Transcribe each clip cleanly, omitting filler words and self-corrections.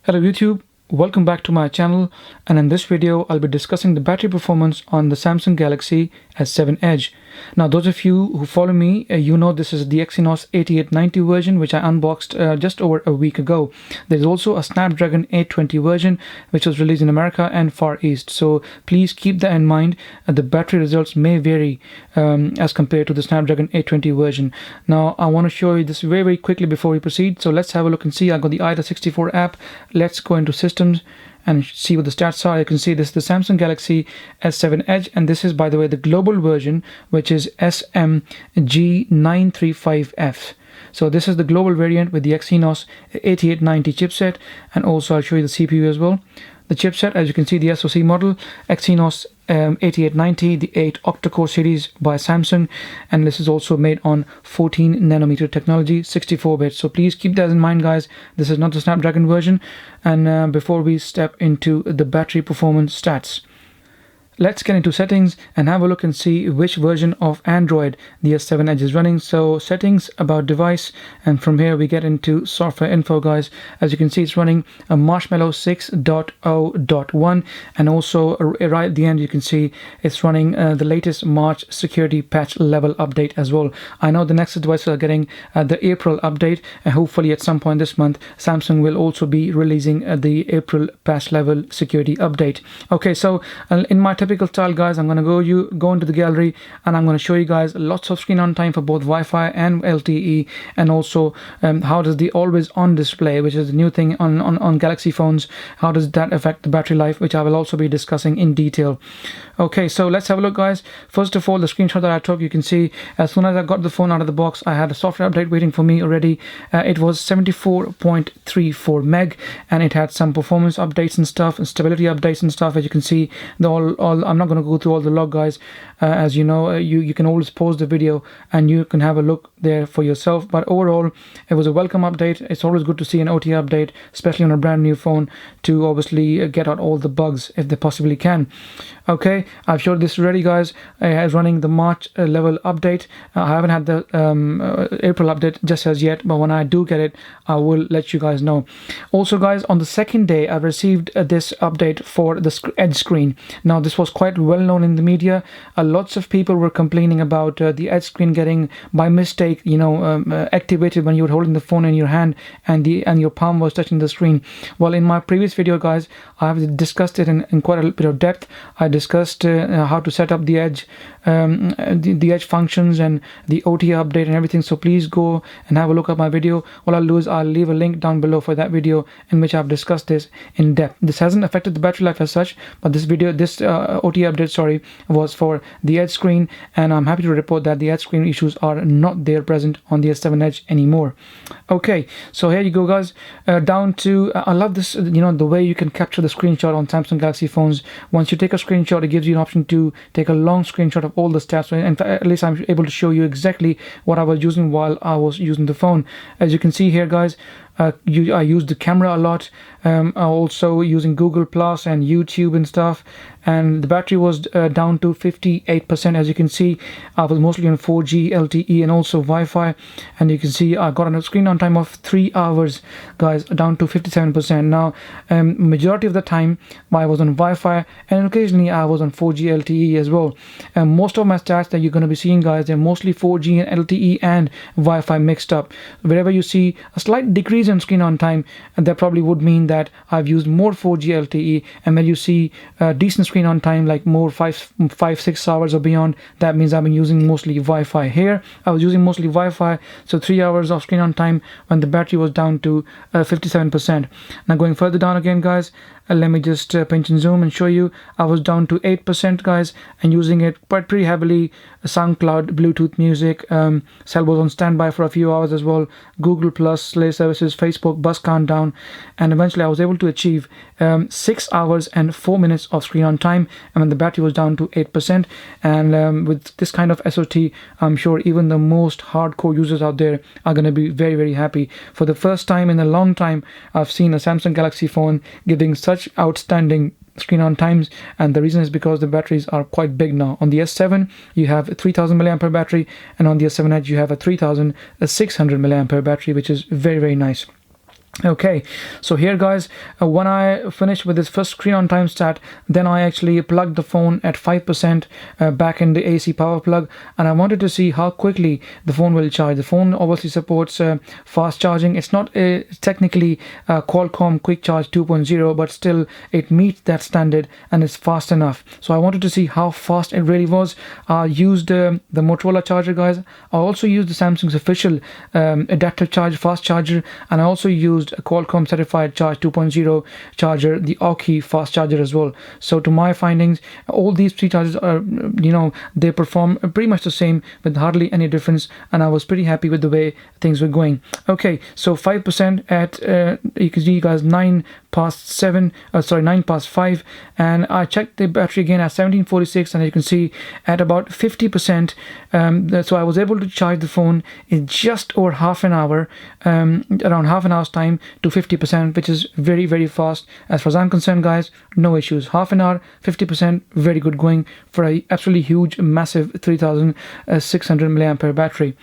Hello YouTube, welcome back to my channel, and in this video I'll be discussing the battery performance on the Samsung Galaxy S7 Edge. Now those of you who follow me, you know this is the Exynos 8890 version which I unboxed just over a week ago. There's also a Snapdragon 820 version which was released in America and Far East, so please keep that in mind. The battery results may vary as compared to the Snapdragon 820 version. Now I want to show you this very quickly before we proceed, so let's have a look and see. I got the AIDA64 app. Let's go into systems and see what the stats are. You can see this is the Samsung Galaxy S7 Edge, and this is, by the way, the global version, which is SMG935F. So this is the global variant with the Exynos 8890 chipset, and also I'll show you the CPU as well. The chipset, as you can see, the SoC model Exynos 8890, the 8 octa-core series by Samsung, and this is also made on 14 nanometer technology, 64-bit. So please keep that in mind, guys. This is not the Snapdragon version. And before we step into the battery performance stats, let's get into settings and have a look and see which version of Android the S7 Edge is running. So settings, about device, and from here we get into software info, guys. As you can see, it's running a Marshmallow 6.0.1, and also right at the end you can see it's running the latest March security patch level update as well. I know the Nexus devices are getting the April update, and hopefully at some point this month Samsung will also be releasing the April patch level security update. Okay, so in my typical style, guys, I'm going to go into the gallery, and I'm going to show you guys lots of screen on time for both Wi-Fi and LTE, and also how does the always on display, which is the new thing on Galaxy phones, how does that affect the battery life, which I will also be discussing in detail. Okay, so let's have a look, guys. First of all, the screenshot that I took, you can see as soon as I got the phone out of the box, I had a software update waiting for me already. It was 74.34 meg, and it had some performance updates and stuff, and stability updates and stuff. As you can see, I'm not going to go through all the log, guys. As you know, you can always pause the video and you can have a look there for yourself. But overall, it was a welcome update. It's always good to see an OTA update, especially on a brand new phone, to obviously get out all the bugs if they possibly can. Okay, I've showed this already, guys. It's running the March level update. I haven't had the April update just as yet, but when I do get it, I will let you guys know. Also, guys, on the second day, I received this update for the Edge screen. Now, this was quite well known in the media. Lots of people were complaining about the Edge screen getting by mistake, activated when you were holding the phone in your hand and your palm was touching the screen. Well, in my previous video, guys, I have discussed it in quite a bit of depth. I discussed how to set up the Edge, the Edge functions and the OTA update and everything. So please go and have a look at my video. What I'll do is I'll leave a link down below for that video in which I've discussed this in depth. This hasn't affected the battery life as such, but this OTA update, sorry, was for the Edge screen, and I'm happy to report that the Edge screen issues are not there present on the S7 Edge anymore. Okay, so here you go, guys. Down to I love this, the way you can capture the screenshot on Samsung Galaxy phones. Once you take a screenshot, it gives you an option to take a long screenshot of all the stats. So in fact, at least I'm able to show you exactly what I was using while I was using the phone. As you can see here, guys, I used the camera a lot, also using Google Plus and YouTube and stuff, and the battery was down to 58%. As you can see, I was mostly on 4G LTE and also Wi-Fi, and you can see I got a screen on time of 3 hours, guys, down to 57%. Now, majority of the time I was on Wi-Fi, and occasionally I was on 4G LTE as well. Most of my stats that you're going to be seeing, guys, they're mostly 4G and LTE and Wi-Fi mixed up. Wherever you see a slight decrease in screen on time, and that probably would mean that I've used more 4G LTE, and when you see decent screen on time, like more 5-6 hours or beyond, that means I've been using mostly Wi-Fi. Here I was using mostly Wi-Fi, so 3 hours of screen on time when the battery was down to 57%. Now going further down again, guys, let me just pinch and zoom and show you. I was down to 8%, guys, and using it pretty heavily. SoundCloud, Bluetooth music, cell was on standby for a few hours as well. Google Plus, Slay services, Facebook, bus countdown, and eventually I was able to achieve 6 hours and 4 minutes of screen on time, and when the battery was down to 8%. And with this kind of SOT, I'm sure even the most hardcore users out there are going to be very happy. For the first time in a long time, I've seen a Samsung Galaxy phone giving such outstanding screen on times, and the reason is because the batteries are quite big now. On the S7 you have a 3000 milliampere battery, and on the S7 Edge you have a 3600 milliampere battery, which is very nice. Okay, so here guys, when I finished with this first screen on time stat, then I actually plugged the phone at 5% back in the AC power plug, and I wanted to see how quickly the phone will charge. The phone obviously supports fast charging. It's not technically Qualcomm Quick Charge 2.0, but still it meets that standard and it's fast enough. So I wanted to see how fast it really was. I used the Motorola charger, guys. I also used the Samsung's official adaptive charge fast charger, and I also used a Qualcomm certified Charge 2.0 charger, the Aoki fast charger as well. So to my findings, all these three chargers are, they perform pretty much the same with hardly any difference, and I was pretty happy with the way things were going. Okay, so 5% at you can see, you guys, 9 past 5, and I checked the battery again at 1746, and you can see at about 50%. So I was able to charge the phone in just over half an hour, around half an hour's time, to 50%, which is very, very fast as far as I'm concerned, guys. No issues. Half an hour, 50%, very good going for a absolutely huge, massive 3600 milliampere battery.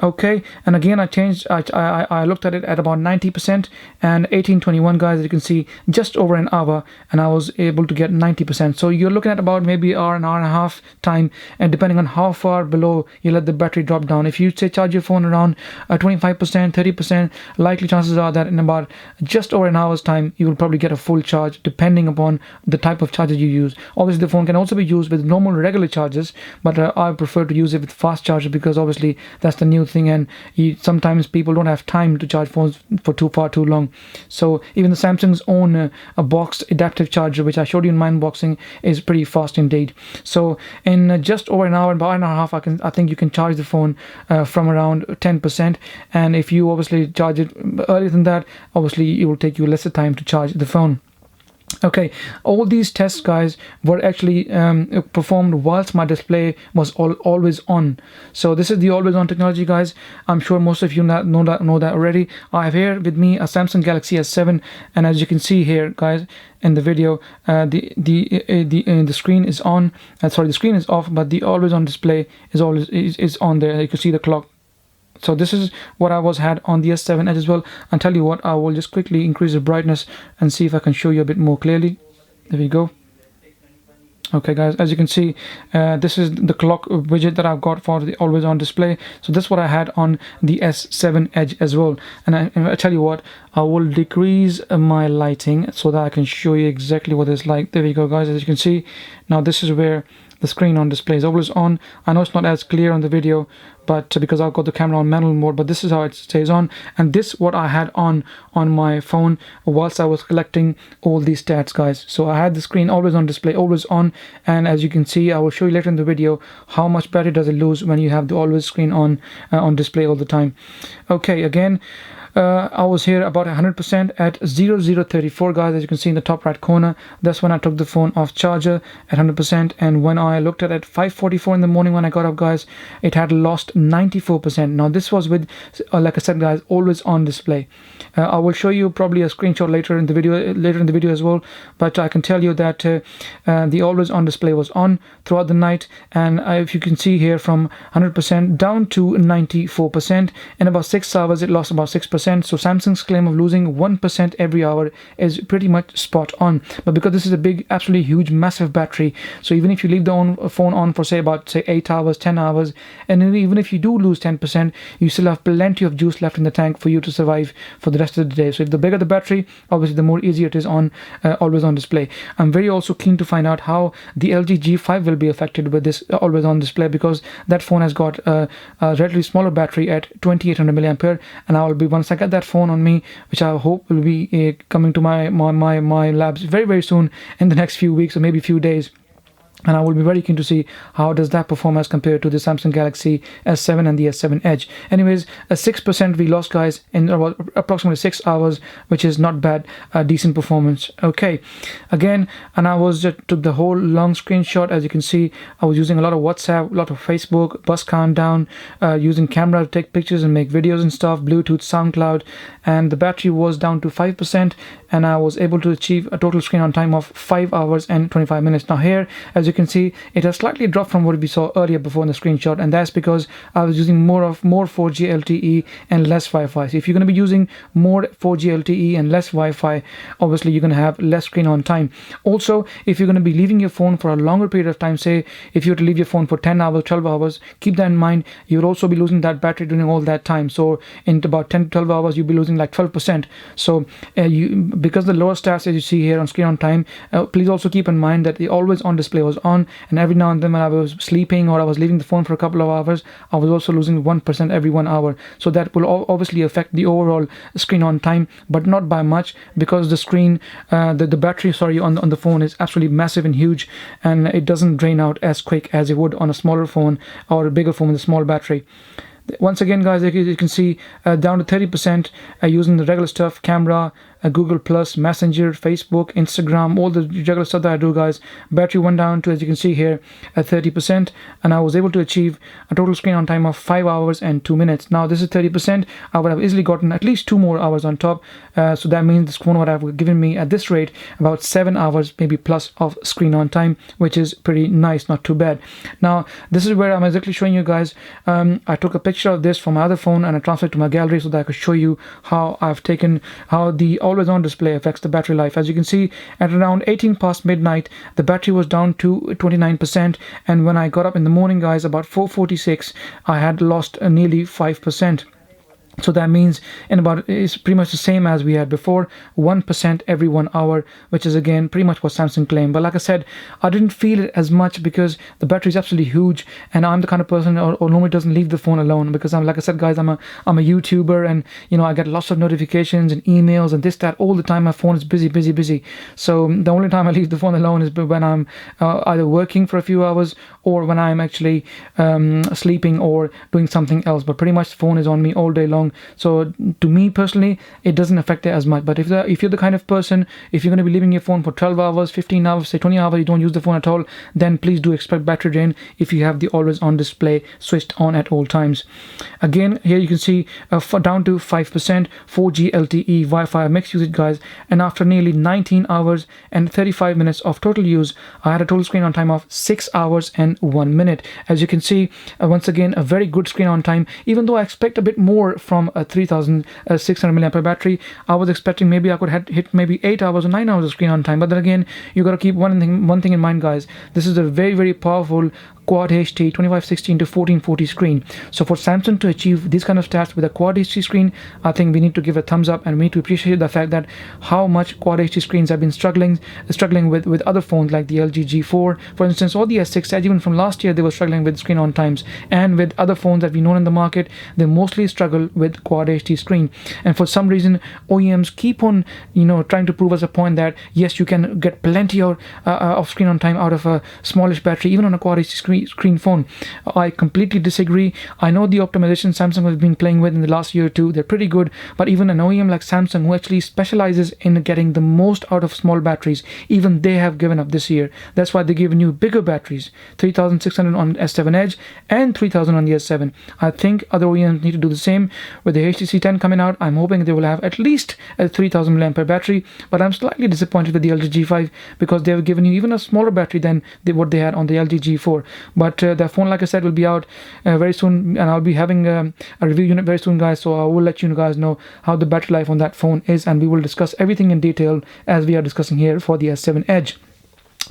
Okay, and again I looked at it at about 90%, and 1821, guys, as you can see, just over an hour, and I was able to get 90%. So you're looking at about maybe an hour and a half time, and depending on how far below you let the battery drop down. If you say charge your phone around 25%, 30%, likely chances are that in about just over an hour's time you will probably get a full charge, depending upon the type of charger you use. Obviously the phone can also be used with normal regular chargers, but I prefer to use it with fast charger, because obviously that's the new thing, and sometimes people don't have time to charge phones for too long. So even the Samsung's own a boxed adaptive charger, which I showed you in my unboxing, is pretty fast indeed. So in just over an hour, about an hour and a half, I think you can charge the phone from around 10%, and if you obviously charge it earlier than that, obviously it will take you lesser time to charge the phone. Okay, all these tests, guys, were actually performed whilst my display was always on. So this is the always on technology, guys. I'm sure most of you know that already. I have here with me a Samsung Galaxy S7, and as you can see here, guys, in the video, the screen is on. The screen is off, but the always on display is on there. You can see the clock. So this is what I had on the S7 Edge as well. And tell you what, I will just quickly increase the brightness and see if I can show you a bit more clearly. There we go. Okay, guys, as you can see, this is the clock widget that I've got for the always on display. So that's what I had on the S7 Edge as well. And I tell you what, I will decrease my lighting so that I can show you exactly what it's like. There we go, guys. As you can see, now this is where the screen on display is always on. I know it's not as clear on the video, but because I've got the camera on manual mode, but this is how it stays on. And this what I had on my phone whilst I was collecting all these stats, guys. So I had the screen always on display, always on, and as you can see, I will show you later in the video how much battery does it lose when you have the always screen on display all the time. Okay, again, I was here about 100% at 0034, guys. As you can see in the top right corner, that's when I took the phone off charger at 100%. And when I looked at it 5:44 in the morning when I got up, guys, it had lost 94%. Now this was with like I said, guys, always on display. I will show you probably a screenshot later in the video as well, but I can tell you that the always on display was on throughout the night, and if you can see here, from 100% down to 94%. In about 6 hours it lost about 6%. So Samsung's claim of losing 1% every hour is pretty much spot on. But because this is a big, absolutely huge, massive battery, so even if you leave the phone on for say 8 hours, 10 hours, and even if you do lose 10%, you still have plenty of juice left in the tank for you to survive for the rest of the day. So if the bigger the battery, obviously the more easier it is on always on display. I'm very also keen to find out how the LG G5 will be affected with this always on display, because that phone has got a relatively smaller battery at 2800 milliampere, and I will be, once I get that phone on me, which I hope will be coming to my labs very, very soon in the next few weeks or maybe few days, and I will be very keen to see how does that perform as compared to the Samsung Galaxy S7 and the S7 Edge. Anyways, a 6% we lost, guys, in about approximately 6 hours, which is not bad, decent performance. Okay, again, and I was just took the whole long screenshot. As you can see, I was using a lot of WhatsApp, a lot of Facebook, bus countdown, using camera to take pictures and make videos and stuff, Bluetooth, SoundCloud, and the battery was down to 5%, and I was able to achieve a total screen on time of 5 hours and 25 minutes. Now here, as you can see, it has slightly dropped from what we saw earlier before in the screenshot, and that's because I was using more 4G LTE and less Wi-Fi. So if you're going to be using more 4G LTE and less Wi-Fi, obviously you're going to have less screen on time. Also, if you're going to be leaving your phone for a longer period of time, say if you were to leave your phone for 10 hours, 12 hours, keep that in mind. You'll also be losing that battery during all that time. So in about 10 to 12 hours, you'll be losing like 12%. So because the lower stats as you see here on screen on time, please also keep in mind that the always on display was on, and every now and then when I was sleeping or I was leaving the phone for a couple of hours, I was also losing 1% every 1 hour. So that will obviously affect the overall screen on time, but not by much, because the screen the battery on the phone is absolutely massive and huge, and it doesn't drain out as quick as it would on a smaller phone or a bigger phone with a small battery. Once again, guys, you can see down to 30% using the regular stuff, camera, Google Plus, Messenger, Facebook, Instagram, all the regular stuff that I do, guys. Battery went down to, as you can see here, at 30%, and I was able to achieve a total screen on time of 5 hours and 2 minutes. Now this is 30%. I would have easily gotten at least 2 more hours on top, so that means this phone would have given me at this rate about 7 hours maybe plus of screen on time, which is pretty nice, not too bad. Now this is where I'm exactly showing you guys. I took a picture of this from my other phone and I transferred it to my gallery so that I could show you how the always on display affects the battery life. As you can see, at around 18 past midnight, the battery was down to 29%, and when I got up in the morning, guys, about 4:46, I had lost nearly 5%. So that means it's pretty much the same as we had before, 1% every 1 hour, which is again pretty much what Samsung claimed. But like I said, I didn't feel it as much because the battery is absolutely huge, and I'm the kind of person or normally doesn't leave the phone alone, because like I said, guys, I'm a YouTuber, and I get lots of notifications and emails and this, that all the time. My phone is busy. So the only time I leave the phone alone is when I'm either working for a few hours or when I'm actually sleeping or doing something else. But pretty much the phone is on me all day long. So to me personally, it doesn't affect it as much. But if you're the kind of person, if you're going to be leaving your phone for 12 hours, 15 hours, say 20 hours, you don't use the phone at all, then please do expect battery drain if you have the always on display switched on at all times. Again, here you can see down to 5%, 4G LTE Wi-Fi mixed usage, guys, and after nearly 19 hours and 35 minutes of total use, I had a total screen on time of 6 hours and 1 minute. As you can see, once again, a very good screen on time. Even though I expect a bit more from a 3600 milliampere battery, I was expecting maybe I could hit maybe 8 hours or 9 hours of screen on time. But then again, you got to keep one thing in mind, guys. This is a very, very powerful Quad HD 2516 to 1440 screen. So for Samsung to achieve these kind of stats with a Quad HD screen, I think we need to give a thumbs up, and we need to appreciate the fact that how much Quad HD screens have been struggling with other phones like the LG G4, for instance, or the S6 Edge. Even from last year, they were struggling with screen on times, and with other phones that we know in the market, they mostly struggle with Quad HD screen. And for some reason, OEMs keep on trying to prove us a point that yes, you can get plenty of screen on time out of a smallish battery, even on a Quad HD screen phone. I completely disagree. I know the optimization Samsung has been playing with in the last year or two, they're pretty good, but even an OEM like Samsung, who actually specializes in getting the most out of small batteries, even they have given up this year. That's why they're giving you bigger batteries, 3600 on S7 Edge and 3000 on the S7. I think other OEMs need to do the same. With the HTC 10 coming out, I'm hoping they will have at least a 3000 mAh battery, but I'm slightly disappointed with the LG G5 because they've given you even a smaller battery than what they had on the LG G4. But the phone, like I said, will be out very soon, and I'll be having a review unit very soon, guys, so I will let you guys know how the battery life on that phone is, and we will discuss everything in detail as we are discussing here for the S7 Edge.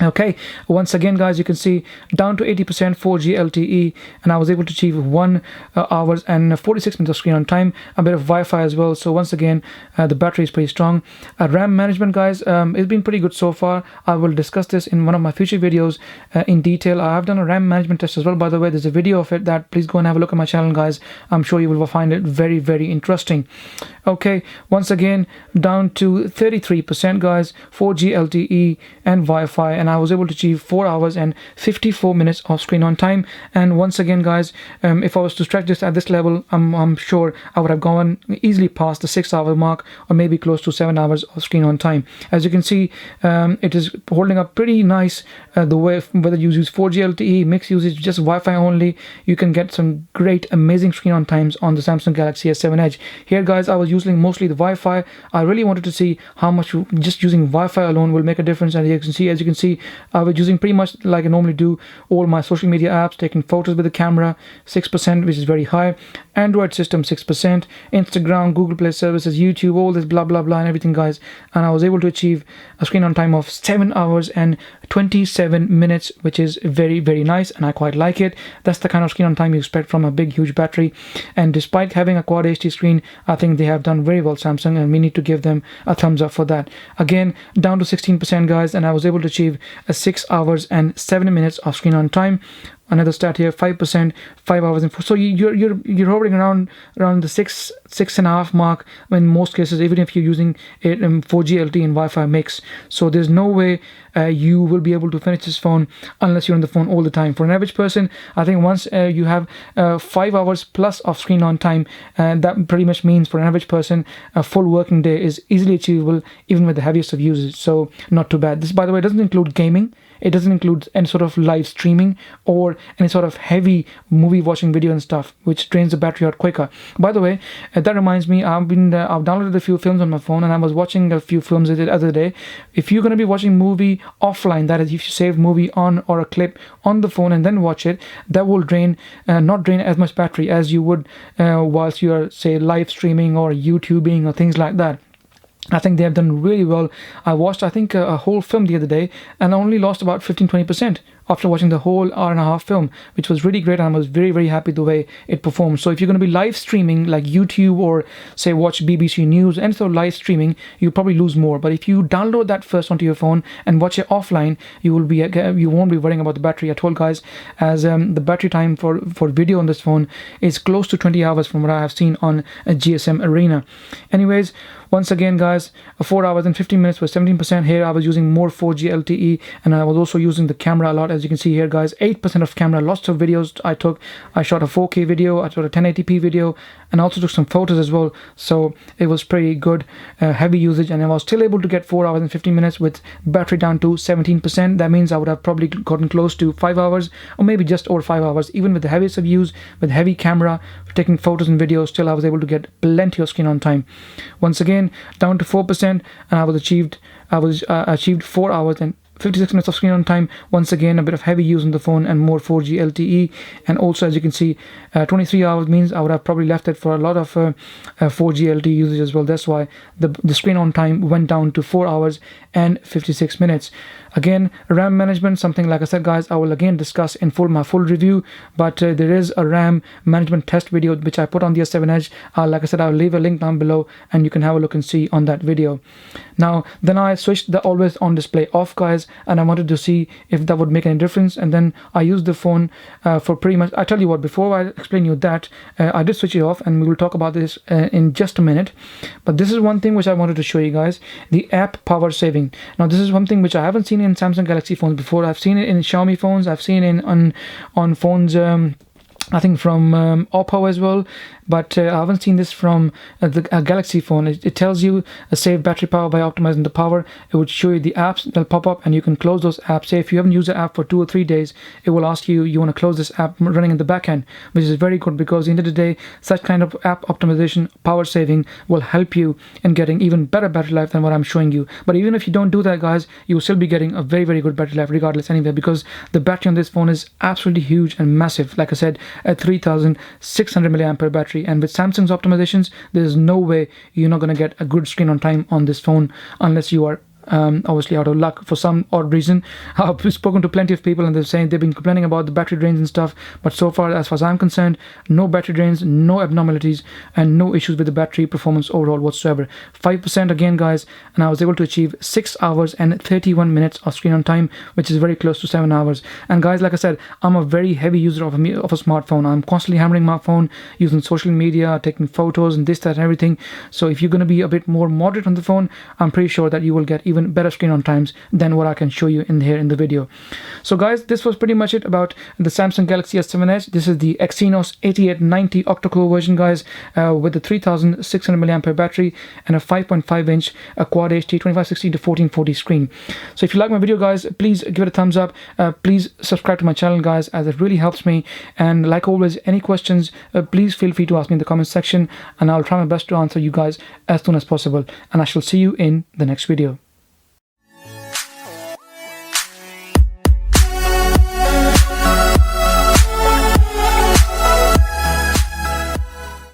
Okay, once again, guys, you can see down to 80% 4G LTE, and I was able to achieve 1 hours and 46 minutes of screen on time, a bit of Wi-Fi as well. So once again, the battery is pretty strong. RAM management, guys, it's been pretty good so far. I will discuss this in one of my future videos in detail. I have done a RAM management test as well, by the way. There's a video of it that please go and have a look at my channel, guys. I'm sure you will find it very, very interesting. Okay, once again, down to 33%, guys, 4G LTE and Wi-Fi, and I was able to achieve 4 hours and 54 minutes of screen on time. And once again, guys, if I was to stretch this at this level, I'm sure I would have gone easily past the 6 hour mark, or maybe close to 7 hours of screen on time. As you can see, it is holding up pretty nice. The way, whether you use 4G LTE, mixed usage, just Wi-Fi only, you can get some great, amazing screen on times on the Samsung Galaxy S7 Edge. Here, guys, I was using mostly the Wi-Fi. I really wanted to see how much just using Wi-Fi alone will make a difference. And as you can see, see I was using pretty much like I normally do all my social media apps, taking photos with the camera, 6%, which is very high. Android system 6%, Instagram, Google Play services, YouTube, all this blah blah blah and everything, guys. And I was able to achieve a screen on time of 7 hours and 27 minutes, which is very, very nice, and I quite like it. That's the kind of screen on time you expect from a big huge battery. And despite having a Quad HD screen, I think they have done very well, Samsung, and we need to give them a thumbs up for that. Again, down to 16%, guys, and I was able to achieve a 6 hours and 7 minutes of screen on time. Another stat here, 5%, 5 hours and 4. So you're hovering around the 6.5 mark in most cases, even if you're using it 4G LTE and Wi-Fi mix. So there's no way you will be able to finish this phone unless you're on the phone all the time. For an average person, I think once you have 5 hours plus of screen on time, that pretty much means for an average person a full working day is easily achievable even with the heaviest of users. So not too bad. This, by the way, doesn't include gaming. It doesn't include any sort of live streaming or any sort of heavy movie watching video and stuff, which drains the battery out quicker. By the way, that reminds me, I've downloaded a few films on my phone, and I was watching a few films the other day. If you're going to be watching movie offline, that is, if you save movie on or a clip on the phone and then watch it, that will not drain as much battery as you would whilst you are, say, live streaming or YouTubing or things like that. I think they have done really well. I watched, I think, a whole film the other day, and I only lost about 15-20% after watching the whole hour-and-a-half film, which was really great, and I was very, very happy the way it performed. So if you're going to be live streaming like YouTube or, say, watch BBC News and so live streaming, you probably lose more. But if you download that first onto your phone and watch it offline, you won't be worrying about the battery at all, guys, as the battery time for video on this phone is close to 20 hours from what I have seen on a GSM Arena. Anyways, once again, guys, 4 hours and 15 minutes was 17%. Here I was using more 4G LTE, and I was also using the camera a lot, as you can see here, guys. 8% of camera, lots of videos I took. I shot a 4K video, I shot a 1080p video, and also took some photos as well. So it was pretty good, heavy usage, and I was still able to get 4 hours and 15 minutes with battery down to 17%. That means I would have probably gotten close to 5 hours, or maybe just over 5 hours, even with the heaviest of use, with heavy camera, taking photos and videos. Still I was able to get plenty of screen on time. Once again, down to 4%, and I achieved 4 hours and 56 minutes of screen on time. Once again, a bit of heavy use on the phone and more 4G LTE, and also, as you can see, 23 hours means I would have probably left it for a lot of 4G LTE usage as well. That's why the screen on time went down to 4 hours and 56 minutes. Again, RAM management, something like I said, guys, I will again discuss in my full review, but there is a RAM management test video which I put on the S7 Edge. Like I said, I'll leave a link down below and you can have a look and see on that video. Now, then I switched the always on display off, guys, and I wanted to see if that would make any difference, and then I used the phone for pretty much, I tell you what, before I explain you that, I did switch it off, and we will talk about this in just a minute. But this is one thing which I wanted to show you guys, the app power saving. Now, this is something which I haven't seen in Samsung Galaxy phones before. I've seen it in Xiaomi phones, I've seen it on phones I think from Oppo as well, but I haven't seen this from the Galaxy phone. It tells you save battery power by optimizing the power. It would show you the apps, they'll pop up and you can close those apps. Say if you haven't used the app for 2 or 3 days, it will ask you want to close this app running in the back end, which is very good, because at the end of the day, such kind of app optimization, power saving will help you in getting even better battery life than what I'm showing you. But even if you don't do that, guys, you will still be getting a very, very good battery life regardless anyway, because the battery on this phone is absolutely huge and massive. Like I said, a 3600 milliampere battery, and with Samsung's optimizations, there's no way you're not going to get a good screen on time on this phone unless you are obviously out of luck for some odd reason. I've spoken to plenty of people and they're saying they've been complaining about the battery drains and stuff, but so far as I'm concerned, no battery drains, no abnormalities, and no issues with the battery performance overall whatsoever. 5% again, guys, and I was able to achieve 6 hours and 31 minutes of screen on time, which is very close to 7 hours. And guys, like I said, I'm a very heavy user of a smartphone. I'm constantly hammering my phone, using social media, taking photos and this, that, and everything. So if you're going to be a bit more moderate on the phone, I'm pretty sure that you will get even better screen on times than what I can show you in here in the video. So guys, this was pretty much it about the Samsung Galaxy S7 Edge. This is the Exynos 8890 octa-core version, guys, with the 3600 milliampere battery and a 5.5 inch Quad HD 2560 to 1440 screen. So if you like my video, guys, please give it a thumbs up. Please subscribe to my channel, guys, as it really helps me. And like always, any questions, please feel free to ask me in the comment section, and I'll try my best to answer you guys as soon as possible. And I shall see you in the next video.